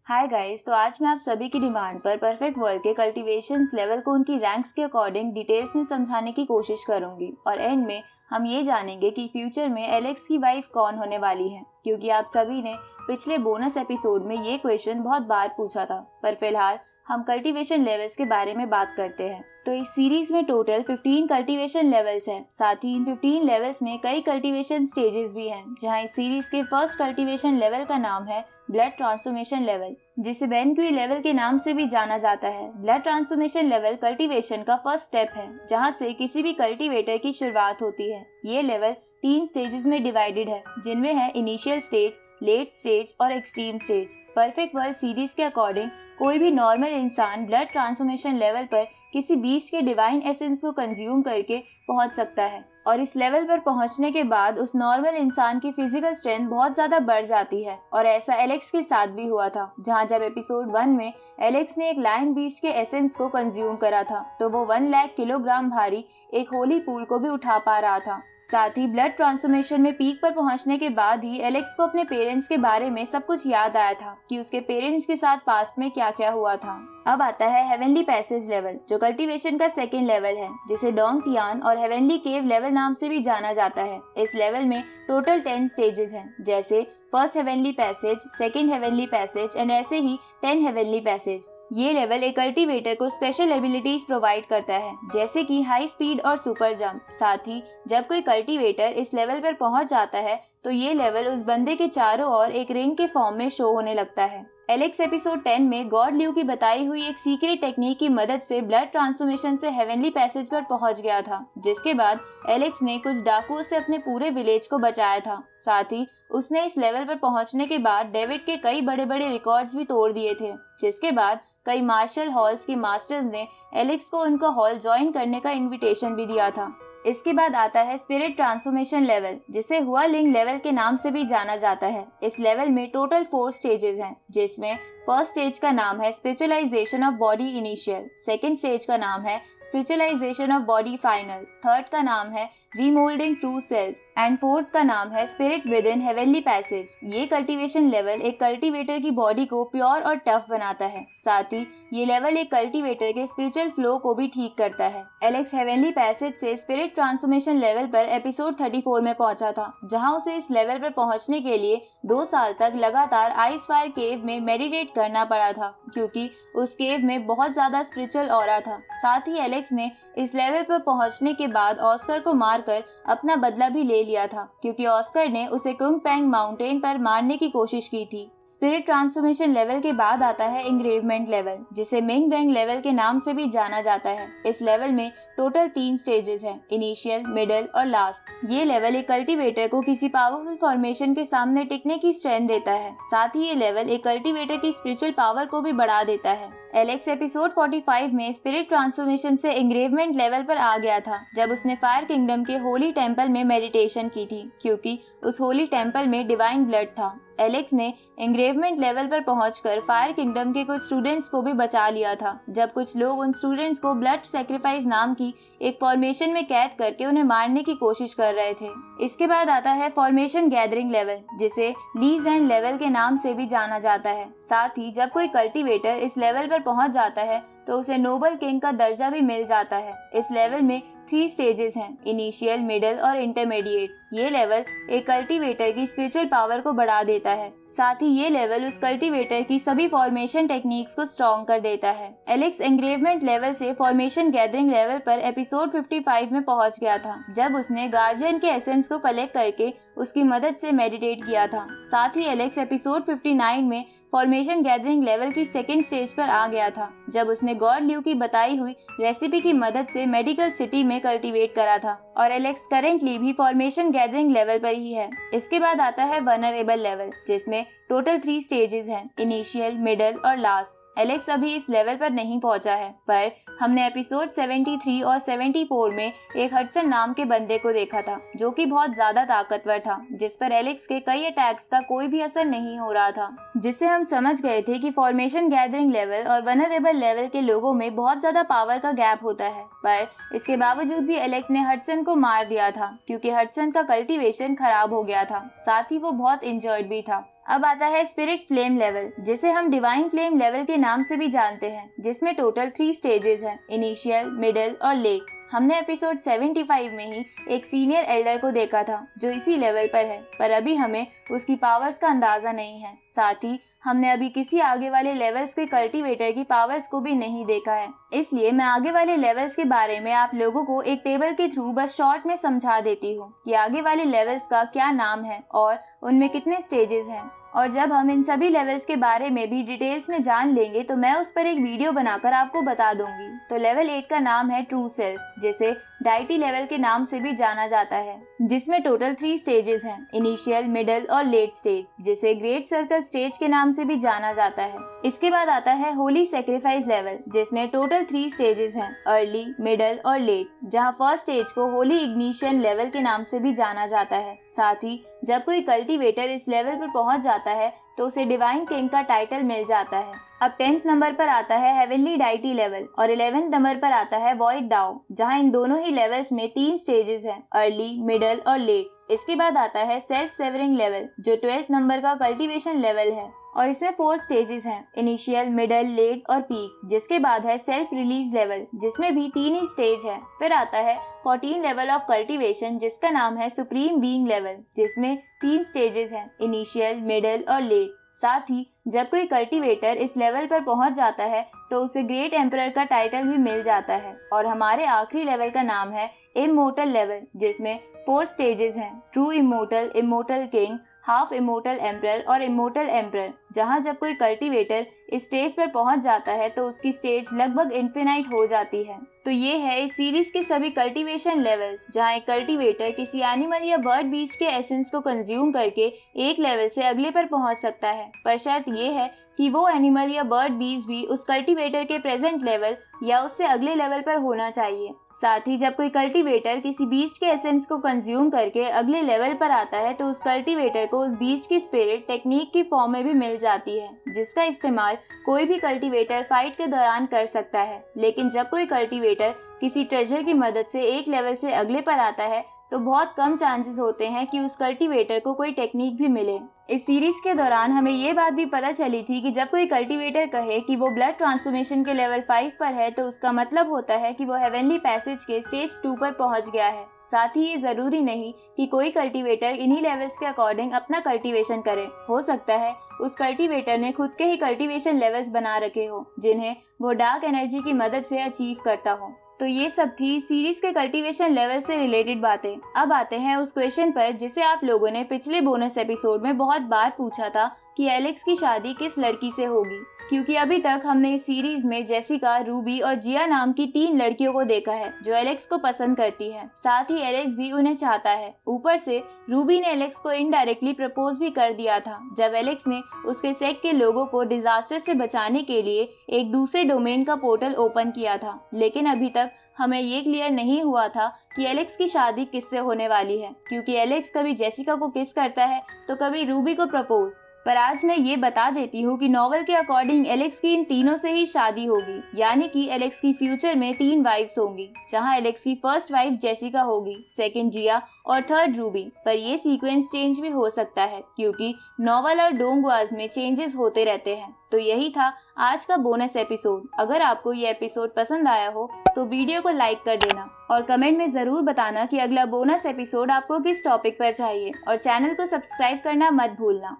Hi guys, तो आज मैं आप सभी की डिमांड पर परफेक्ट वर्ल्ड के कल्टीवेशंस लेवल को उनकी रैंक्स के अकॉर्डिंग डिटेल्स में समझाने की कोशिश करूंगी और एंड में हम ये जानेंगे कि फ्यूचर में एलेक्स की वाइफ कौन होने वाली है, क्योंकि आप सभी ने पिछले बोनस एपिसोड में ये क्वेश्चन बहुत बार पूछा था। पर फिलहाल हम कल्टीवेशन लेवल्स के बारे में बात करते हैं। तो इस सीरीज में टोटल 15 कल्टीवेशन लेवल्स हैं। साथ ही इन 15 लेवल्स में कई कल्टीवेशन स्टेजेस भी हैं, जहां इस सीरीज के फर्स्ट कल्टीवेशन लेवल का नाम है ब्लड ट्रांसफॉर्मेशन लेवल, जिसे बेनक्यूई लेवल के नाम से भी जाना जाता है। ब्लड ट्रांसफॉर्मेशन लेवल कल्टीवेशन का फर्स्ट स्टेप है, जहां से किसी भी कल्टीवेटर की शुरुआत होती है। ये लेवल 3 स्टेजेस में डिवाइडेड है, जिनमें है इनिशियल स्टेज, लेट स्टेज और extreme stage. Perfect world series के अकॉर्डिंग कोई भी नॉर्मल इंसान ब्लड ट्रांसफॉर्मेशन लेवल पर किसी बीस्ट के डिवाइन एसेंस को कंज्यूम करके पहुंच सकता है, और इस लेवल पर पहुंचने के बाद उस नॉर्मल इंसान की फिजिकल स्ट्रेंथ बहुत ज्यादा बढ़ जाती है। और ऐसा एलेक्स के साथ भी हुआ था, जहां जब एपिसोड 1 में एलेक्स ने एक लायन बीस्ट के एसेंस को कंज्यूम करा था, तो वो 1 लाख किलोग्राम भारी एक होली पूल को भी उठा पा रहा था। साथ ही ब्लड ट्रांसफॉर्मेशन में पीक पर पहुंचने के बाद ही एलेक्स को अपने पेरेंट्स के बारे में सब कुछ याद आया था कि उसके पेरेंट्स के साथ पास्ट में क्या क्या हुआ था। अब आता है हेवनली पैसेज लेवल, जो कल्टीवेशन का सेकेंड लेवल है, जिसे डोंग टियान और हेवनली केव लेवल नाम से भी जाना जाता है। इस लेवल में टोटल 10 स्टेजेस हैं, जैसे first heavenly passage, second heavenly passage and ऐसे ही 10 हेवनली पैसेज। ये लेवल एक कल्टीवेटर को स्पेशल एबिलिटीज प्रोवाइड करता है, जैसे कि हाई स्पीड और सुपर जंप। साथ ही जब कोई कल्टीवेटर इस लेवल पर पहुंच जाता है, तो ये लेवल उस बंदे के चारों ओर एक रिंग के फॉर्म में शो होने लगता है। एलेक्स एपिसोड 10 में गॉड ल्यू की बताई हुई एक सीक्रेट टेक्निक की मदद से ब्लड ट्रांसफॉर्मेशन से हेवनली पैसेज पर पहुंच गया था, जिसके बाद एलेक्स ने कुछ डाकुओं से अपने पूरे विलेज को बचाया था। साथ ही उसने इस लेवल पर पहुंचने के बाद डेविड के कई बड़े बड़े रिकॉर्ड्स भी तोड़ दिए थे, जिसके बाद कई मार्शल हॉल्स के मास्टर्स ने एलेक्स को उनका हॉल ज्वाइन करने का इन्विटेशन भी दिया था। इसके बाद आता है स्पिरिट ट्रांसफॉर्मेशन लेवल, जिसे हुआ लिंग लेवल के नाम से भी जाना जाता है। इस लेवल में टोटल 4 स्टेजेस हैं, जिसमें फर्स्ट स्टेज का नाम है spiritualisation of body initial, second stage का नाम है spiritualisation of body final, third का नाम है remoulding true self and fourth का नाम है spirit with in heavenly passage. ये कल्टीवेशन लेवल एक कल्टीवेटर की बॉडी को प्योर और टफ बनाता है। साथ ही ये लेवल एक कल्टीवेटर के स्पिरिचुअल फ्लो को भी ठीक करता है। एलेक्स हेवनली पैसेज से स्पिरिट ट्रांसफॉर्मेशन लेवल पर एपिसोड 34 में पहुंचा था, जहां उसे इस लेवल पर पहुंचने के लिए 2 साल तक लगातार आइस फायर केव में मेडिटेट करना पड़ा था, क्योंकि उस केव में बहुत ज्यादा स्पिरिचुअल ऑरा था। साथ ही एलेक्स ने इस लेवल पर पहुंचने के बाद ऑस्कर को मारकर अपना बदला भी ले लिया था, क्योंकि ऑस्कर ने उसे कुंग पेंग माउंटेन पर मारने की कोशिश की थी। स्पिरिट ट्रांसफॉर्मेशन लेवल के बाद आता है इंग्रेवमेंट लेवल, जिसे मिंग वेंग लेवल के नाम से भी जाना जाता है। इस लेवल में टोटल 3 स्टेजेस हैं, इनिशियल, मिडिल और लास्ट। ये लेवल एक कल्टीवेटर को किसी पावरफुल फॉर्मेशन के सामने टिकने की स्ट्रेंथ देता है। साथ ही ये लेवल एक कल्टीवेटर की स्पिरिचुअल पावर को भी बढ़ा देता है। एलेक्स एपिसोड 45 में स्पिरिट ट्रांसफॉर्मेशन से इंग्रेवमेंट लेवल पर आ गया था, जब उसने फायर किंगडम के होली टेम्पल में मेडिटेशन की थी, क्योंकि उस होली टेम्पल में डिवाइन ब्लड था। एलेक्स ने एंग्रेवमेंट लेवल पर पहुंचकर फायर किंगडम के कुछ स्टूडेंट्स को भी बचा लिया था, जब कुछ लोग उन स्टूडेंट्स को ब्लड सैक्रिफाइस नाम की एक फॉर्मेशन में कैद करके उन्हें मारने की कोशिश कर रहे थे। इसके बाद आता है फॉर्मेशन गैदरिंग लेवल, जिसे लीज एंड लेवल के नाम से भी जाना जाता है। साथ ही जब कोई कल्टीवेटर इस लेवल पर पहुंच जाता है, तो उसे नोबल किंग का दर्जा भी मिल जाता है। इस लेवल में 3 स्टेजेस हैं, इनिशियल, मिडिल और इंटरमीडिएट। ये लेवल एक कल्टीवेटर की स्पिरिचुअल पावर को बढ़ा देता है। साथ ही ये लेवल उस कल्टीवेटर की सभी फॉर्मेशन टेक्निक्स को स्ट्रॉन्ग कर देता है। एलेक्स एंग्रेवमेंट लेवल से फॉर्मेशन गैदरिंग लेवल पर एपिसोड 55 में पहुंच गया था, जब उसने गार्जियन के एसेंस को कलेक्ट करके उसकी मदद से मेडिटेट किया था। साथ ही एलेक्स एपिसोड 59 में फॉर्मेशन गैदरिंग लेवल की सेकेंड स्टेज पर आ गया था, जब उसने गॉड ल्यू की बताई हुई रेसिपी की मदद से मेडिकल सिटी में कल्टीवेट करा था। और एलेक्स करेंटली भी फॉर्मेशन गैदरिंग लेवल पर ही है। इसके बाद आता है वनरेबल लेवल, जिसमें टोटल 3 स्टेजेस हैं, इनिशियल, मिडिल और लास्ट। एलेक्स अभी इस लेवल पर नहीं पहुंचा है, पर हमने एपिसोड 73 और 74 में एक हडसन नाम के बंदे को देखा था, जो कि बहुत ज्यादा ताकतवर था, जिस पर एलेक्स के कई अटैक्स का कोई भी असर नहीं हो रहा था, जिससे हम समझ गए थे कि फॉर्मेशन गैदरिंग लेवल और वनरेबल लेवल के लोगों में बहुत ज्यादा पावर का गैप होता है। पर इसके बावजूद भी एलेक्स ने हडसन को मार दिया था, क्योंकि हडसन का कल्टीवेशन खराब हो गया था। साथ ही वो बहुत इंजर्ड भी था। अब आता है स्पिरिट फ्लेम लेवल, जिसे हम डिवाइन फ्लेम लेवल के नाम से भी जानते हैं, जिसमें टोटल 3 स्टेजेस हैं, इनिशियल, मिडिल और लेट। हमने एपिसोड 75 में ही एक सीनियर एल्डर को देखा था जो इसी लेवल पर है, पर अभी हमें उसकी पावर्स का अंदाजा नहीं है। साथ ही हमने अभी किसी आगे वाले लेवल्स के कल्टीवेटर की पावर्स को भी नहीं देखा है, इसलिए मैं आगे वाले लेवल्स के बारे में आप लोगों को एक टेबल के थ्रू बस शॉर्ट में समझा देती हूँ कि आगे वाले लेवल्स का क्या नाम है और उनमें कितने स्टेजेस हैं। और जब हम इन सभी लेवल्स के बारे में भी डिटेल्स में जान लेंगे तो मैं उस पर एक वीडियो बनाकर आपको बता दूंगी। तो लेवल 8 का नाम है ट्रू सेल्फ, जिसे डाइटी लेवल के नाम से भी जाना जाता है, जिसमें टोटल 3 स्टेजेस हैं, इनिशियल, मिडिल और लेट स्टेज, जिसे ग्रेट सर्कल स्टेज के नाम से भी जाना जाता है। इसके बाद आता है होली सेक्रीफाइस लेवल, जिसमें टोटल 3 स्टेजेस हैं, अर्ली, मिडिल और लेट, जहां फर्स्ट स्टेज को होली इग्निशन लेवल के नाम से भी जाना जाता है। साथ ही जब कोई कल्टीवेटर इस लेवल पर पहुंच जाता है तो उसे डिवाइन किंग का टाइटल मिल जाता है। अब 10th नंबर पर आता है हेवनली डाइटी लेवल और 11th नंबर पर आता है वॉइड डाउ, जहां इन दोनों ही लेवल्स में 3 स्टेजेस हैं, अर्ली, मिडिल और लेट। इसके बाद आता है सेल्फ सेवरिंग लेवल, जो 12th नंबर का कल्टीवेशन लेवल है और इसमें 4 स्टेजेस हैं, इनिशियल, मिडिल, लेट और पीक। जिसके बाद है सेल्फ रिलीज लेवल, जिसमें भी 3 ही स्टेज है। फिर आता है 14 लेवल ऑफ कल्टीवेशन, जिसका नाम है सुप्रीम बीइंग लेवल, जिसमें 3 स्टेजेस हैं, इनिशियल, मिडिल और लेट। साथ ही जब कोई कल्टीवेटर इस लेवल पर पहुंच जाता है तो उसे ग्रेट एम्परर का टाइटल भी मिल जाता है। और हमारे आखिरी लेवल का नाम है इमोर्टल लेवल, जिसमें 4 स्टेजेस हैं, true immortal, immortal king, half immortal emperor और इमोर्टल एम्परर। जहां जब कोई कल्टीवेटर इस स्टेज पर पहुंच जाता है तो उसकी स्टेज लगभग इन्फिनाइट हो जाती है। तो ये है इस सीरीज के सभी कल्टीवेशन लेवल्स, जहां एक कल्टीवेटर किसी एनिमल या बर्ड बीस्ट के एसेंस को कंज्यूम करके एक लेवल से अगले पर पहुंच सकता है, पर शर्त ये है कि वो एनिमल या बर्ड बीस्ट भी उस कल्टीवेटर के प्रेजेंट लेवल या उससे अगले लेवल पर होना चाहिए। साथ ही जब कोई कल्टीवेटर किसी बीस्ट के एसेंस को कंज्यूम करके अगले लेवल पर आता है तो उस कल्टीवेटर को उस बीस्ट की स्पिरिट टेक्निक की फॉर्म में भी मिल जाती है, जिसका इस्तेमाल कोई भी कल्टीवेटर फाइट के दौरान कर सकता है। लेकिन जब कोई कल्टीवेटर किसी ट्रेजर की मदद से एक लेवल से अगले पर आता है तो बहुत कम चांसेस होते हैं कि उस कल्टीवेटर को कोई टेक्निक भी मिले। इस सीरीज के दौरान हमें ये बात भी पता चली थी कि जब कोई कल्टीवेटर कहे कि वो ब्लड ट्रांसफॉर्मेशन के लेवल 5 पर है तो उसका मतलब होता है कि वो हेवनली पैसेज के स्टेज 2 पर पहुंच गया है। साथ ही ये जरूरी नहीं कि कोई कल्टीवेटर इन्हीं लेवल्स के अकॉर्डिंग अपना कल्टीवेशन करे। हो सकता है उस कल्टीवेटर ने खुद के ही कल्टीवेशन लेवल्स बना रखे हो, जिन्हें वो डार्क एनर्जी की मदद से अचीव करता हो। तो ये सब थी सीरीज के कल्टीवेशन लेवल से रिलेटेड बातें। अब आते हैं उस क्वेश्चन पर जिसे आप लोगों ने पिछले बोनस एपिसोड में बहुत बार पूछा था कि एलेक्स की शादी किस लड़की से होगी, क्योंकि अभी तक हमने इस सीरीज में जेसिका, रूबी और जिया नाम की 3 लड़कियों को देखा है जो एलेक्स को पसंद करती है। साथ ही एलेक्स भी उन्हें चाहता है। ऊपर से रूबी ने एलेक्स को इनडायरेक्टली प्रपोज भी कर दिया था जब एलेक्स ने उसके सेक्ट के लोगों को डिजास्टर से बचाने के लिए एक दूसरे डोमेन का पोर्टल ओपन किया था। लेकिन अभी तक हमें ये क्लियर नहीं हुआ था कि एलेक्स की शादी किससे होने वाली है, क्योंकि एलेक्स कभी जेसिका को किस करता है तो कभी रूबी को प्रपोज। पर आज मैं ये बता देती हूँ कि नॉवल के अकॉर्डिंग एलेक्स की इन तीनों से ही शादी होगी, यानी कि एलेक्स की फ्यूचर में 3 वाइफ्स होंगी, जहाँ एलेक्स की फर्स्ट वाइफ जेसिका होगी, सेकंड जिया और थर्ड रूबी। पर ये सीक्वेंस चेंज भी हो सकता है क्योंकि नॉवल और डोंगवाज में चेंजेस होते रहते हैं। तो यही था आज का बोनस एपिसोड। अगर आपको ये एपिसोड पसंद आया हो तो वीडियो को लाइक कर देना और कमेंट में जरूर बताना कि अगला बोनस एपिसोड आपको किस टॉपिक पर चाहिए, और चैनल को सब्सक्राइब करना मत भूलना।